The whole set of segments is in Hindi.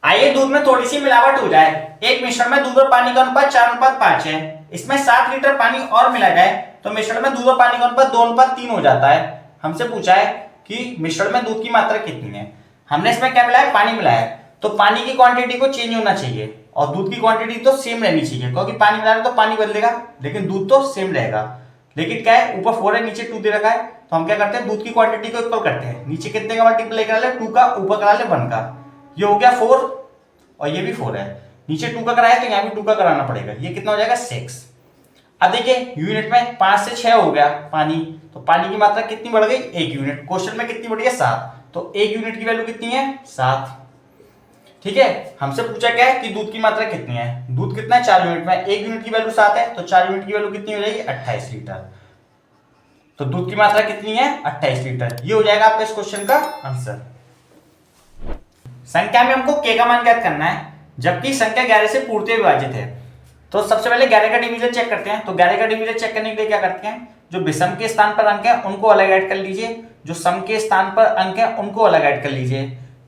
आइए दूध में थोड़ी सी मिलावट हो जाए। एक मिश्रण में दूध और पानी का अनुपात 4:5 है। इसमें 7 लीटर पानी और मिला जाए तो मिश्रण में दूध और पानी का अनुपात 2:3 हो जाता है। हमसे पूछा है कि मिश्रण में दूध की मात्रा कितनी है। हमने इसमें क्या मिलाया, पानी मिलाया, तो पानी की क्वांटिटी को चेंज होना चाहिए और दूध की क्वांटिटी तो सेम रहनी चाहिए, क्योंकि पानी मिला रहे तो पानी बदलेगा लेकिन दूध तो सेम रहेगा। लेकिन क्या है, ऊपर 4 है नीचे 2 दे रखा है, तो हम क्या करते हैं, दूध की क्वांटिटी को इक्वल करते हैं। नीचे कितने का मल्टीप्लाई करा ले, 2 का, ऊपर करा ले 1 का। ये हो गया 4 और ये भी 4 है। नीचे 2 का कराया तो यहाँ भी 2 का कराना पड़ेगा। ये कितना हो जाएगा, 6। अब देखिए यूनिट में 5 से 6 हो गया पानी, तो पानी की मात्रा कितनी बढ़ गई, 1 यूनिट। क्वेश्चन में कितनी बढ़ी है, 7, तो 1 यूनिट की वैल्यू कितनी है, 7। ठीक है, हमसे पूछा क्या है कि दूध की मात्रा कितनी है। दूध कितना है, 4 यूनिट में, 1 यूनिट की वैल्यू 7 है, तो 4 यूनिट की वैल्यू कितनी हो जाएगी, 28 लीटर। तो दूध की मात्रा कितनी है, 28 लीटर। ये हो जाएगा आपका इस क्वेश्चन का आंसर। संख्या में हमको k का मान ज्ञात करना है, जबकि संख्या 11 से पूर्णतः विभाजित है। तो सबसे पहले 11 का डिवीजन चेक करते हैं। तो 11 का डिवीजन चेक करने के लिए क्या करते हैं, जो विषम के स्थान पर अंक है उनको अलग ऐड कर लीजिए, जो सम के स्थान पर अंक है उनको अलग ऐड कर लीजिए।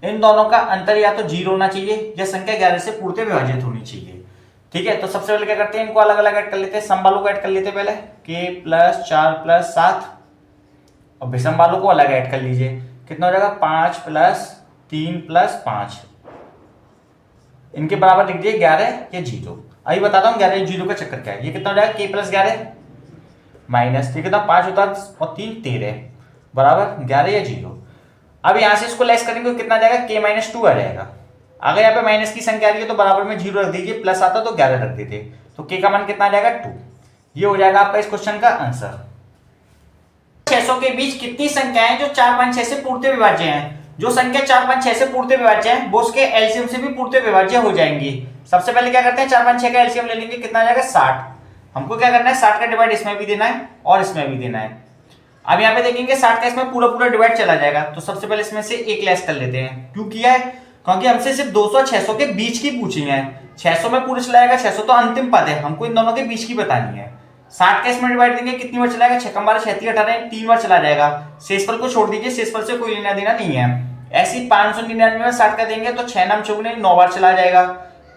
इन दोनों का अंतर या तो 0 होना चाहिए या संख्या 11 से पूर्णतः विभाजित होनी चाहिए। ठीक है, तो सबसे पहले क्या करते हैं, इनको अलग अलग ऐड कर लेते हैं। सम वालों को ऐड कर लेते हैं पहले, k + 4 + 7, और विषम वालों को अलग ऐड कर लीजिए। कितना हो जाएगा, 5 + 3 + 5, इनके बराबर लिख दिए 11 या 0। अभी बताता हूँ 11 या 0 का चक्कर क्या है। ये कितना हो जाएगा, k + 11 माइनस, ये कितना 5 होता है और 3 13 बराबर 11 या 0। अब यहां से इसको लेस करेंगे तो कितना आ जाएगा, k - 2 आ जाएगा। अगर यहाँ पे माइनस की संख्या आ रही है तो बराबर में 0 रख दीजिए, प्लस आता तो 11 रख देते, तो k का मान कितना आ जाएगा, 2। ये हो जाएगा आपका इस क्वेश्चन का आंसर। 600 के बीच कितनी संख्याएं जो 4, 5, 6 से पूर्णतः विभाज्य हैं। जो संख्या 4, 5, 6 से पूर्णतः विभाज्य है वो उसके एलसीएम से भी पूर्णतः विभाज्य हो जाएंगी। सबसे पहले क्या करते हैं, 4, 5, 6 का एलसीएम ले लेंगे, कितना आ जाएगा, 60। हमको क्या करना है, 60 का डिवाइड इसमें भी देना है और इसमें भी देना है। अब यहाँ पे देखेंगे 60 का इसमें पूरा पूरा डिवाइड चला जाएगा, तो सबसे पहले इसमें से एक लेस कर लेते हैं। क्यों किया है, क्योंकि हमसे सिर्फ 200 और 600 के बीच की पूछी है। 600 में पूरा चला जाएगा, 600 तो अंतिम पद है, हमको इन दोनों के बीच की बतानी है। 60 का इसमें डिवाइड देंगे, कितनी बार चलाएगा, 6 × 12 = 36, 18, 3 बार चला जाएगा। शेषफल को छोड़ दीजिए, शेषफल से कोई लेना देना नहीं है। ऐसी 599 में 60 का देंगे तो 6 9 × 9 बार चला जाएगा।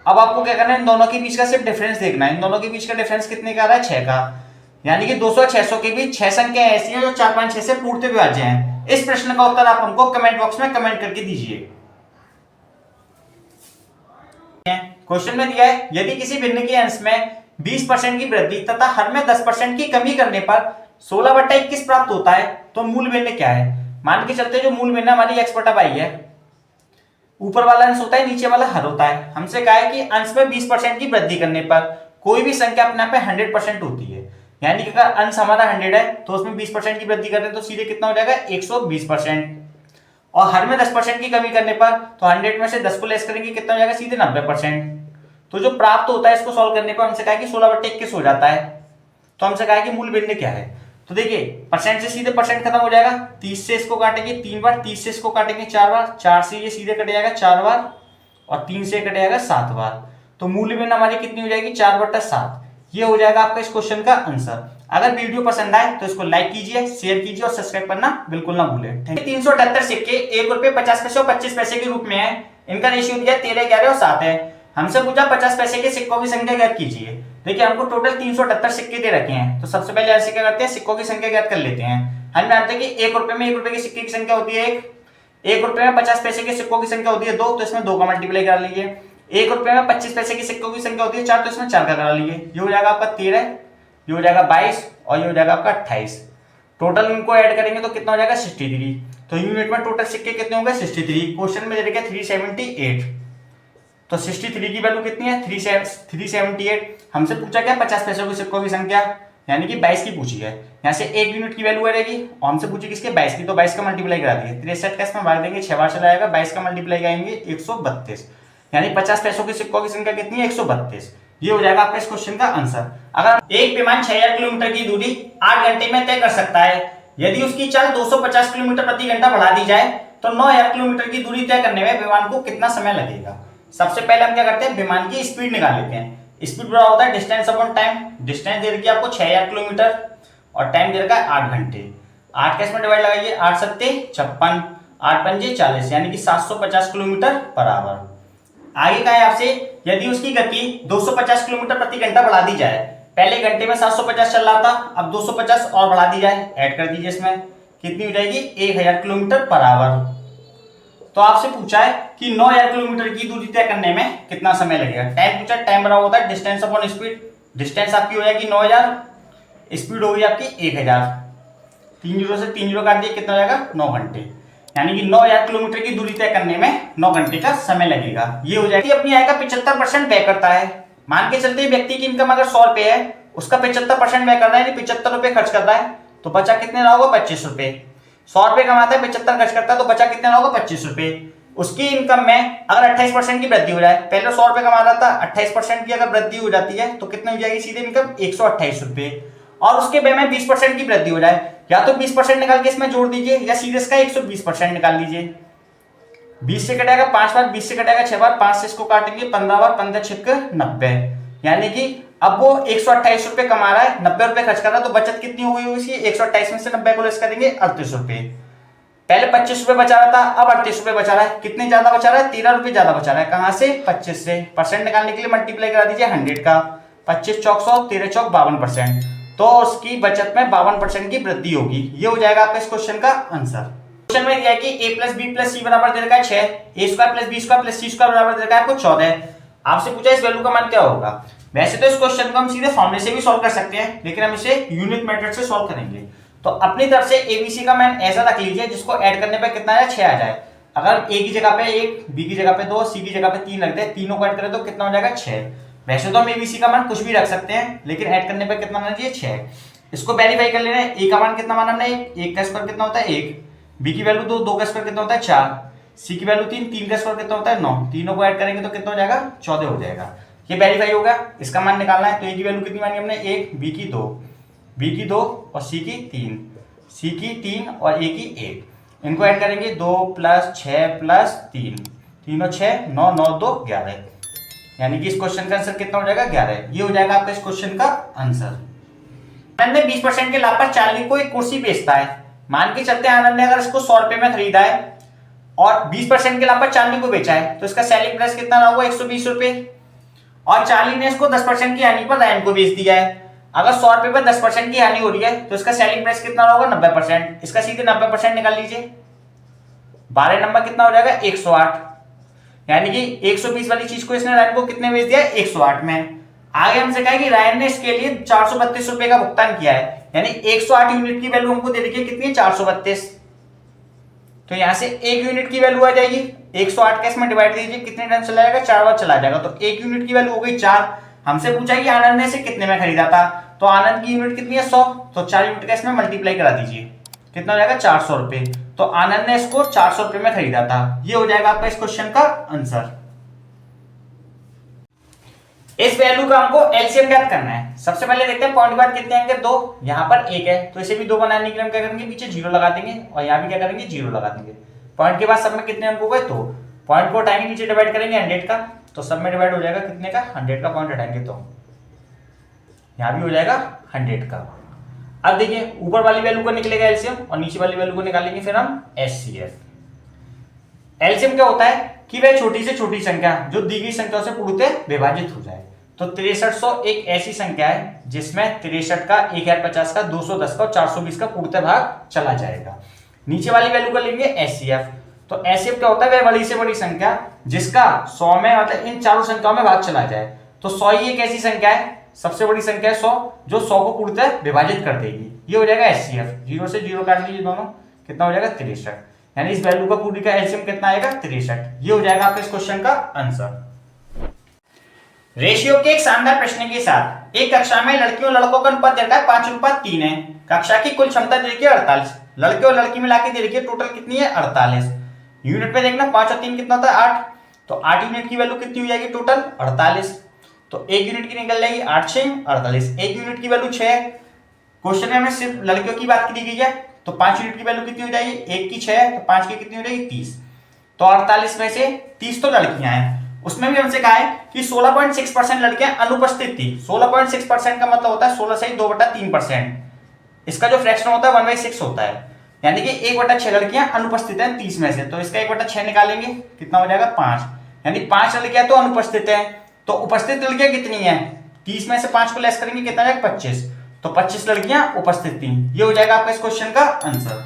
अब आपको क्या करना है, इन दोनों के बीच का सिर्फ डिफरेंस देखना है। इन दोनों के बीच का डिफरेंस कितने का आ रहा है, 6 का। यानी कि 200 और 600 के बीच 6 संख्याएं ऐसी हैं जो 4, 5, 6 से पूर्णतः विभाज्य हैं। इस प्रश्न का उत्तर आप हमको कमेंट बॉक्स में कमेंट करके दीजिए। क्वेश्चन में दिया है, यदि किसी भिन्न के अंश में 20% की वृद्धि तथा हर में 10% की कमी करने पर 16/21 प्राप्त होता है, तो मूल भिन्न क्या है। मान के चलते जो मूल भिन्न हमारी x/y है, ऊपर वाला अंश होता है, नीचे वाला हर होता है। हमसे कहा है कि अंश में 20% की वृद्धि करने पर कोई भी संख्या अपने आप में 100% होती है। यानी कि अगर अंश हमारा 100 है तो उसमें 20% की वृद्धि करें तो सीधे कितना हो जाएगा, 120%। और हर में 10% की कमी करने पर तो 100 में से 10 को लेस करेंगे, कितना हो जाएगा, सीधे 90%। तो जो प्राप्त होता है इसको सॉल्व करने पर हमसे कहा कि 16/21 हो जाता है। तो हमसे कहा कि मूल भिन्न क्या है। तो देखिए परसेंट से सीधे परसेंट खत्म हो जाएगा, 30 से इसको काटेंगे 3 बार, 30 से इसको काटेंगे 4 बार, 4 से ये सीधे कट जाएगा 4 बार और 3 से कट जाएगा 7 बार। तो मूल भिन्न हमारी कितनी हो जाएगी, 4/7। ये हो जाएगा आपका इस क्वेश्चन का आंसर। अगर वीडियो पसंद आए तो इसको लाइक कीजिए, शेयर कीजिए और सब्सक्राइब करना बिल्कुल ना भूलें। 378 सिक्के 1 रुपए 50 पैसे और 25 पैसे के रूप में है। इनका रेशियो दिया 13, 11 और 7 है। हमसे पूछा 50 पैसे के सिक्कों की संख्या ज्ञात कीजिए। देखिए हमको टोटल 378 सिक्के दे रखे हैं, तो सबसे पहले ऐसे क्या करते हैं, सिक्कों की संख्या ज्ञात कर लेते हैं। हम जानते हैं कि 1 रुपए में 1 रुपए के सिक्के की संख्या होती है 1 रुपए में 50 पैसे के सिक्कों की संख्या होती है 2, तो इसमें 2 का मल्टीप्लाई कर लीजिए। 1 रुपए में 25 पैसे के सिक्कों की संख्या होती है 4, तो इसमें 4 का करा लीजिए। ये हो जाएगा आपका 13, ये हो जाएगा 22 और ये हो जाएगा आपका 28। टोटल इनको ऐड करेंगे तो कितना हो जाएगा, 63। तो यूनिट में टोटल सिक्के कितने होंगे, 63। क्वेश्चन में दे रखा है 378, तो 63 की वैल्यू कितनी है, 378। हमसे पूछा क्या, 50 पैसों के सिक्कों की संख्या, यानी कि 22 की पूछी है। यहाँ से 1 यूनिट की वैल्यू रहेगी और हमसे पूछी किसके, 22 की, तो 22 का मल्टीप्लाई करा दिए। 63 का इसमें भाग देंगे, 6 बार चला जाएगा, 22 का मल्टीप्लाई करेंगे 132, यानी 50 पैसों के सिक्कों की संख्या कितनी है, 132। ये हो जाएगा आपका इस क्वेश्चन का आंसर। अगर एक विमान 6000 किलोमीटर की दूरी 8 घंटे में तय कर सकता है, यदि उसकी चाल 250 किलोमीटर प्रति घंटा बढ़ा दी जाए तो 9000 किलोमीटर की दूरी तय करने में विमान को कितना समय लगेगा। सबसे पहले हम क्या करते हैं, विमान की स्पीड निकाल लेते हैं। स्पीड बड़ा होता है डिस्टेंस अपॉन टाइम। डिस्टेंस दे रखी है आपको 6000 किलोमीटर और टाइम दे रखा है 8 घंटे। 8 का इसमें डिवाइड लगाइए, 8 × 7 = 56, 8 × 5 = 40, यानी कि 750 किलोमीटर पर आवर। आगे का है आपसे, यदि उसकी गति 250 किलोमीटर प्रति घंटा बढ़ा दी जाए, पहले घंटे में 750 चल रहा था, अब 250 और बढ़ा दी जाए, ऐड कर दीजिए इसमें, कितनी हो जाएगी 1000 किलोमीटर पर आवर। तो आपसे पूछा है कि 9000 किलोमीटर की दूरी तय करने में कितना समय लगेगा। टाइम पूछा, टाइम बराबर होता है डिस्टेंस अपॉन स्पीड। डिस्टेंस आपकी हो जाएगी 9000, स्पीड होगी आपकी 1000, 3 जीरो से 3 जीरो काट दिए, कितना हो जाएगा 9 घंटे। यानी कि 9000 किलोमीटर की दूरी तय करने में 9 घंटे का समय लगेगा। ये हो जाएगी। अपनी आय का 75% व्यय करता है। मान के चलते व्यक्ति की इनकम अगर 100 रुपए है, उसका 75% व्यय कर रहा है, 75 रुपए खर्च कर रहा है, तो बचा कितने रहा होगा 25 रुपए। 100 रुपए कमाता है, 75 खर्च करता है, तो बचा कितने रहा होगा 25 रुपए। उसकी इनकम में अगर 28% की वृद्धि हो जाए, पहले 100 रुपए कमा रहा था, 28% की अगर वृद्धि हो जाती है तो कितनी हो जाएगी सीधे इनकम 128 रुपए। और उसके व्यय में 20% की वृद्धि हो जाए, या तो 20% निकाल के इसमें जोड़ दीजिए, या सीधे इसका 120% निकाल लीजिए। 20 से कटेगा 5 बार, 20 से कटेगा 6 बार, 5 से इसको काटेंगे 15 बार, 15 छिक 90। यानी कि अब वो 128 रुपए कमा रहा है, 90 रुपए खर्च कर रहा है, तो बचत कितनी हुई उसकी 128 में से 90 को लेस करेंगे 38 रुपए। पहले 25 रुपए बचा रहा था, अब 38 रुपए बचा रहा है। कितने ज्यादा बचा रहा है 13 रुपए ज्यादा बचा रहा है। कहां से 25 से। परसेंट निकालने के लिए मल्टीप्लाई करा दीजिए 100 का, 25 चौक 100, 13 चौक 52%, तो उसकी बचत में 52% की वृद्धि होगी। ये हो जाएगा आपका इस क्वेश्चन का आंसर। क्वेश्चन में दिया है कि a plus B plus C बराबर दे रखा है 6, a square plus B square plus C square बराबर दे रखा है आपको 14। आपसे पूछा इस वैल्यू का मान क्या होगा। वैसे तो इस क्वेश्चन को हम सीधे फॉर्मूले से भी सॉल्व कर सकते हैं, लेकिन हम इसे यूनिट मेथड से सॉल्व करेंगे। तो अपनी तरफ से एबीसी का मान ऐसा रख लीजिए जिसको ऐड करने पे कितना आया 6 आ जाए। अगर a की जगह पे 1, b की जगह पे 2, c की जगह पे 3 रख दे, तीनों को ऐड करें तो कितना हो जाएगा 6। वैसे तो हम एबीसी का मान कुछ भी रख सकते हैं, लेकिन ऐड करने पे कितना आना चाहिए 6। इसको वेरीफाई कर लेना है। a का मान कितना माना हमने 1 का स्क्वायर कितना होता है 1, b की वैल्यू 2, 2 का स्क्वायर कितना होता है 4, c की वैल्यू 3, 3 का स्क्वायर कितना होता है 9, तीनों को ऐड करेंगे तो कितना हो जाएगा 14 हो जाएगा। ये वेरीफाई होगा। इसका मान निकालना है, तो a की वैल्यू कितनी मानी हमने 1, b की 2, b की 2 और c की 3, c की 3 और a की 1। इनको ऐड करेंगे 2 प्लस 6 प्लस 3, तीनों 6, 9, 9, 2, 11। यानी कि इस क्वेश्चन का आंसर कितना हो जाएगा 11। ये हो जाएगा आपका इस क्वेश्चन का आंसर। आनंद ने 20% के लाभ पर चार्ली को एक कुर्सी बेचता है। मान के चलते हैं आनंद ने अगर इसको 100 रुपए में खरीदा है और 20% के लाभ पर चार्ली को बेचा है, तो इसका सेलिंग प्राइस कितना रहा होगा 120 रुपए। और चार्ली ने इसको 10% की हानि पर रायन को बेच दिया है। अगर 100 रुपए पर 10% की हानि हो रही है तो इसका सेलिंग प्राइस कितना होगा 90%। इसका सीधे 90% निकाल लीजिए, 12 नंबर कितना हो जाएगा 108। यानी कि 120 वाली चीज को इसने रायन को कितने बेच दिया 108 में। आगे हमसे कहा कि रायन ने इसके लिए 432 रुपए का भुगतान किया है, यानी 108 यूनिट की वैल्यू हमको दे रखी है कितनी 432। तो यहां से 1 यूनिट की वैल्यू आ जाएगी, 108 का इसमें डिवाइड कीजिए, कितने टाइम चला जाएगा 4 बार चला जाएगा, तो 1 यूनिट की वैल्यू हो गई 4। हमसे पूछा कि आनंद ने इसे कितने में खरीदा था, तो आनंद की यूनिट कितनी है 100, तो 4 यूनिट का इसमें मल्टीप्लाई करा दीजिए, कितना हो जाएगा 400 रुपए। तो आनंद ने इसको 400 रुपए में खरीदा था। ये हो जाएगा आपका इस क्वेश्चन का आंसर। इस वैल्यू का हमको एलसीएम ज्ञात करना है। सबसे पहले देखते हैं पॉइंट के बाद कितने आएंगे 2, यहाँ पर 1 है तो इसे भी 2 बनाने के लिए हम क्या करेंगे पीछे 0 लगा देंगे, और यहाँ भी क्या करेंगे 0 लगा देंगे। पॉइंट के बाद सब में कितने अंक हो गए 2, पॉइंट को उठाएंगे नीचे डिवाइड करेंगे 100 का, तो सब में डिवाइड हो जाएगा कितने का 100 का, पॉइंट हटाएंगे तो यहाँ भी हो जाएगा 100 का। अब देखिए ऊपर वाली वैल्यू को निकलेगा एलसीएम और नीचे वाली वैल्यू को निकालेंगे फिर हम एचसीएफ। एलसीएम क्या होता है कि वह छोटी से छोटी संख्या जो दी गई संख्याओं से पूर्णतः विभाजित हो जाए। तो 6300 एक ऐसी संख्या है जिसमें 63 का 1050 का 210 का और 420 का पूर्णतः भाग चला जाएगा। नीचे वाली वैल्यू को लेंगे एचसीएफ। तो एचसीएफ क्या होता है वह बड़ी से बड़ी संख्या जिसका 100 में मतलब इन चारों संख्याओं में भाग चला जाए। तो 100 ही एक ऐसी संख्या है, सबसे बड़ी संख्या है 100 जो 100 को पूर्णतः विभाजित कर देगी। ये हो जाएगा एचसीएफ। 0 से 0 काट लीजिए दोनों, कितना हो जाएगा 63। यानी इस वैल्यू का पूरी का एलसीएम कितना आएगा 63। ये हो जाएगा आपका इस क्वेश्चन का आंसर। रेशियो के एक शानदार प्रश्न के साथ एक कक्षा में लड़कियों लड़कों का अनुपात दे रखा है 5:3 है। कक्षा की कुल क्षमता दे रखी है 48, लड़के और लड़की मिला के दे रखी है टोटल कितनी है 48। यूनिट में देखना 5 और 3 कितना होता है 8, तो 8 यूनिट की वैल्यू कितनी हो जाएगी टोटल 48। तो 1 यूनिट की निकल जाएगी 8 6 48, 1 यूनिट की वैल्यू 6। क्वेश्चन में हमें सिर्फ लड़कियों की बात की गई है, तो 5 यूनिट की वैल्यू कितनी हो जाएगी 1 की 6, तो 5 की कितनी हो जाएगी 30। तो 48 में से 30 तो लड़कियां हैं, उसमें भी हमसे कहा है कि 16.6% लड़कियां अनुपस्थित थी। 16.6% का मतलब होता है 16 से 2/3%। इसका जो फ्रैक्शन होता है 1/6 होता है, यानी कि 1/6 लड़कियां अनुपस्थित हैं 30 में से। तो इसका 1/6 निकालेंगे कितना हो जाएगा 5, यानी 5 लड़कियां तो अनुपस्थित है, तो उपस्थित लड़कियां कितनी है? 30 में से 5 को लेस करेंगे कितना जाएगा? 25। तो 25 लड़कियां उपस्थित थी। ये हो जाएगा आपका इस क्वेश्चन का आंसर।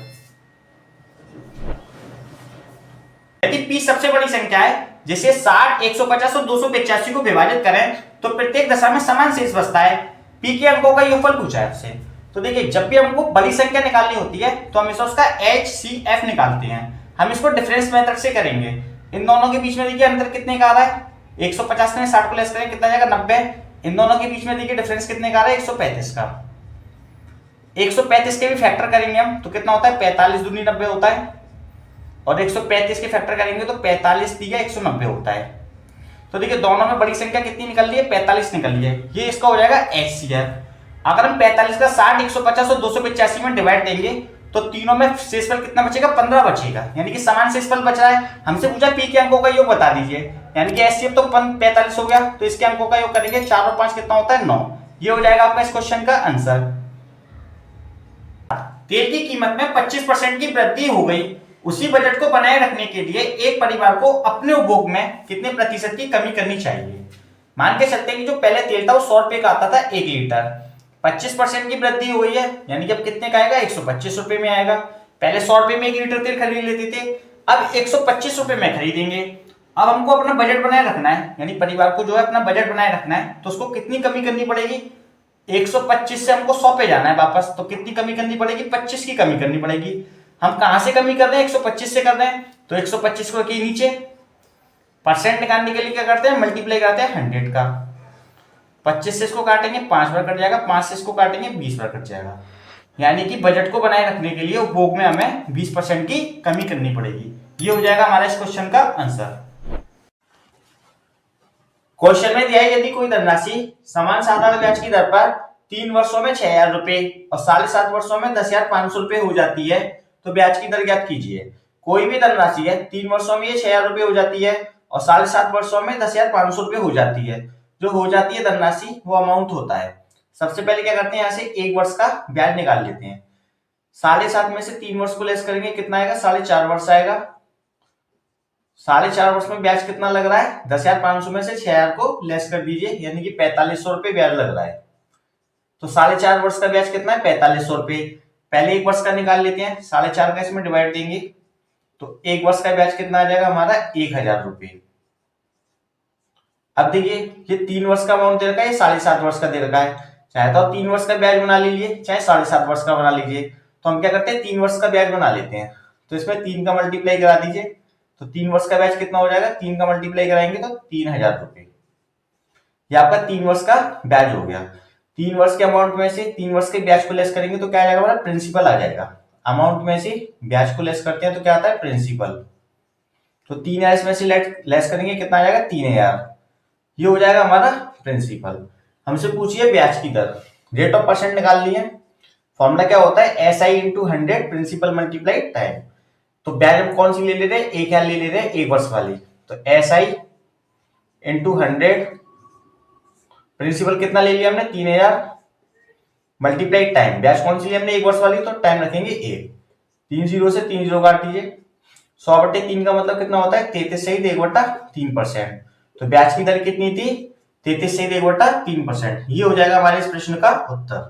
यदि P सबसे बड़ी संख्या है जिसे 60, 150 और 285 को विभाजित करें तो प्रत्येक दशा में समान शेष बचता है। P के अंकों का योगफल पूछा है आपसे। तो देखिए, जब भी हमको बड़ी संख्या निकालनी होती है तो हमेशा उसका HCF निकालते हैं। हम इसको डिफरेंस मेथड से करेंगे। इन दोनों के बीच में देखिए अंतर कितने का आ रहा है? 150 में 60 को लेस करें कितना जाएगा? 90। इन दोनों के बीच में देखिए डिफरेंस कितने का आ रहा है? 135 का। 135 के भी फैक्टर करेंगे हम तो कितना होता है? 45 दूनी 90 होता है, और 135 के फैक्टर करेंगे तो 45 दिया 190 होता है। तो देखिए दोनों में बड़ी संख्या कितनी निकल रही है? 45 निकल रही है। ये इसका हो जाएगा HCF। अगर हम 45 का 60, 150 और 285 में डिवाइड देंगे तो तीनों में शेषफल कितना बचेगा? 15 बचेगा, यानी कि समान शेषफल बच रहा है। हमसे पूछा P के अंकों का योग बता दीजिए, यानी कि HCF तो 45 हो गया, तो इसके अंकों का योग करेंगे 4 और 5 कितना होता है? 9। ये हो जाएगा आपका इस क्वेश्चन का आंसर। तेल की कीमत में 25% की वृद्धि हो गई। उसी बजट को बनाए रखने के लिए एक परिवार को अपने उपभोग में कितने प्रतिशत की कमी करनी चाहिए? मान के चलते हैं कि जो पहले तेल था वो 100 रुपए का आता था 1 लीटर, 25% की वृद्धि हुई है, यानी कि अब कितने का आएगा? 125 रुपए में आएगा। पहले 100 रुपए में 1 लीटर तेल खरीद लेते थे, अब 125 रुपए में खरीदेंगे। अब हमको अपना बजट बनाए रखना है, यानी परिवार को जो है अपना बजट बनाए रखना है, तो उसको कितनी कमी करनी पड़ेगी? 125 से हमको 100 पे जाना है वापस, तो कितनी कमी करनी पड़ेगी? 25 की कमी करनी पड़ेगी। हम कहां से कमी कर रहे हैं? 125 से कर रहे हैं, तो 125 को रखिए नीचे। परसेंट निकालने के लिए क्या करते हैं? मल्टीप्लाई करते हैं 100 का। 25 से इसको काटेंगे 5 बार कट जाएगा, 5 से इसको काटेंगे 20 बार कट जाएगा, यानी कि बजट को बनाए रखने के लिए उपभोग में हमें 20% की कमी करनी पड़ेगी। ये हो जाएगा हमारा इस क्वेश्चन का आंसर। क्वेश्चन में दिया है यदि कोई धनराशि समान साधारण ब्याज की दर पर 3 वर्षों में 6,000 रुपए और 7.5 वर्षों में 10,500 रुपए हो जाती है तो ब्याज की दर ज्ञात कीजिए। कोई भी धनराशि है, 3 वर्षों में ये 6,000 रुपए हो जाती है और 7.5 वर्षों में 10,500 रुपए हो जाती है। जो हो जाती है धनराशि वो अमाउंट होता है। सबसे पहले क्या करते हैं, यहाँ से 1 वर्ष का ब्याज निकाल लेते हैं। 7.5 में से 3 वर्ष को लेस करेंगे कितना आएगा? 4.5 वर्ष आएगा। 4.5 वर्ष में ब्याज कितना लग रहा है? 10,500 में से 6,000 को लेस कर दीजिए, यानी कि 4500 रुपए ब्याज लग रहा है। तो 4.5 वर्ष का ब्याज कितना है? 4500 रुपए। पहले 1 वर्ष का निकाल लेते हैं, 4.5 का इसमें डिवाइड देंगे तो 1 वर्ष का ब्याज कितना आ जाएगा हमारा? 1,000 रुपए। अब देखिए ये 3 वर्ष का अमाउंट दे रखा है, 7.5 वर्ष का दे रखा है। चाहे तो 3 वर्ष का ब्याज बना लीजिए, चाहे 7.5 वर्ष का बना लीजिए। तो हम क्या करते हैं, 3 वर्ष का ब्याज बना लेते हैं। तो इसमें 3 का मल्टीप्लाई करा दीजिए, तो 3 वर्ष का ब्याज कितना हो जाएगा? 3 का मल्टीप्लाई कराएंगे तो 3,000 रुपए। ये आपका 3 वर्ष का ब्याज हो गया। 3 वर्ष के अमाउंट में से 3 वर्ष के ब्याज को लेस करेंगे तो क्या आ जाएगा हमारा? प्रिंसिपल आ जाएगा। अमाउंट में से ब्याज को लेस करते हैं तो क्या आता है? प्रिंसिपल। तो 3,000 इसमें से लेस करेंगे कितना आ जाएगा? 3,000। ये हो जाएगा हमारा प्रिंसिपल। हमसे पूछिए ब्याज की दर, रेट ऑफ परसेंट निकाल लिए। फॉर्मूला क्या होता है? SI into 100 principal multiply time. तो ब्याज हम कौन सी ले रहे हैं? 1,000 ले रहे हैं, 1 वर्ष वाली। तो SI इंटू 100 प्रिंसिपल कितना ले लिया हमने? 3,000 मल्टीप्लाई टाइम। ब्याज कौन सी ली हमने? 1 वर्ष वाली, तो टाइम रखेंगे 1। 3 0 से 3 0 काट दीजिए। 100/3 का मतलब कितना होता है? 33 सहित 1/3%। तो ब्याज की दर कितनी थी? 33 सहित 1/3%। ये हो जाएगा हमारे इस प्रश्न का उत्तर।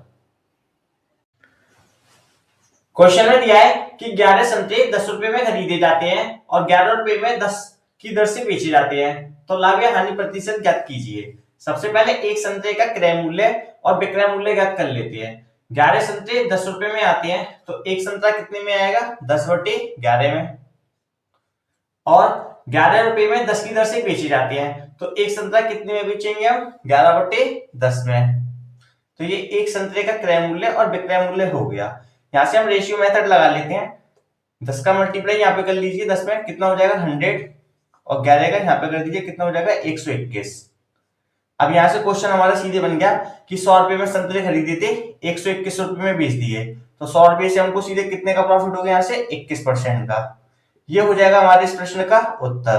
क्वेश्चन में दिया है कि 11 संतरे 10 रुपए में खरीदे जाते हैं और 11 रुपए में 10 की दर से बेचे जाते हैं, तो लाभ या हानि प्रतिशत ज्ञात कीजिए। सबसे पहले एक संतरे का क्रय मूल्य और विक्रय मूल्य ज्ञात कर लेते हैं। 11 संतरे 10 रुपए में आते हैं तो एक संतरा कितने में आएगा? 10/11 में। और 11 रुपए में 10 की दर से बेचे जाते हैं तो एक संतरा कितने में बेचेंगे हम? 11/10 में। तो ये एक संतरे का क्रय मूल्य और विक्रय मूल्य हो गया। यहां से हम रेशियो मेथड लगा लेते हैं। 10 का मल्टीप्लाई यहाँ पे कर लीजिए 10 में, कितना हो जाएगा? 100, और 11 का यहाँ पे कर दीजिए, कितना हो जाएगा? 121। अब यहाँ से क्वेश्चन हमारा सीधे बन गया कि 100 रुपए में संतरे खरीदे थे, 121 रुपए में बेच दिए, तो 100 रुपए से हमको सीधे कितने का प्रॉफिट हो गया? यहाँ से 21% का। ये हो जाएगा हमारे इस प्रश्न का उत्तर।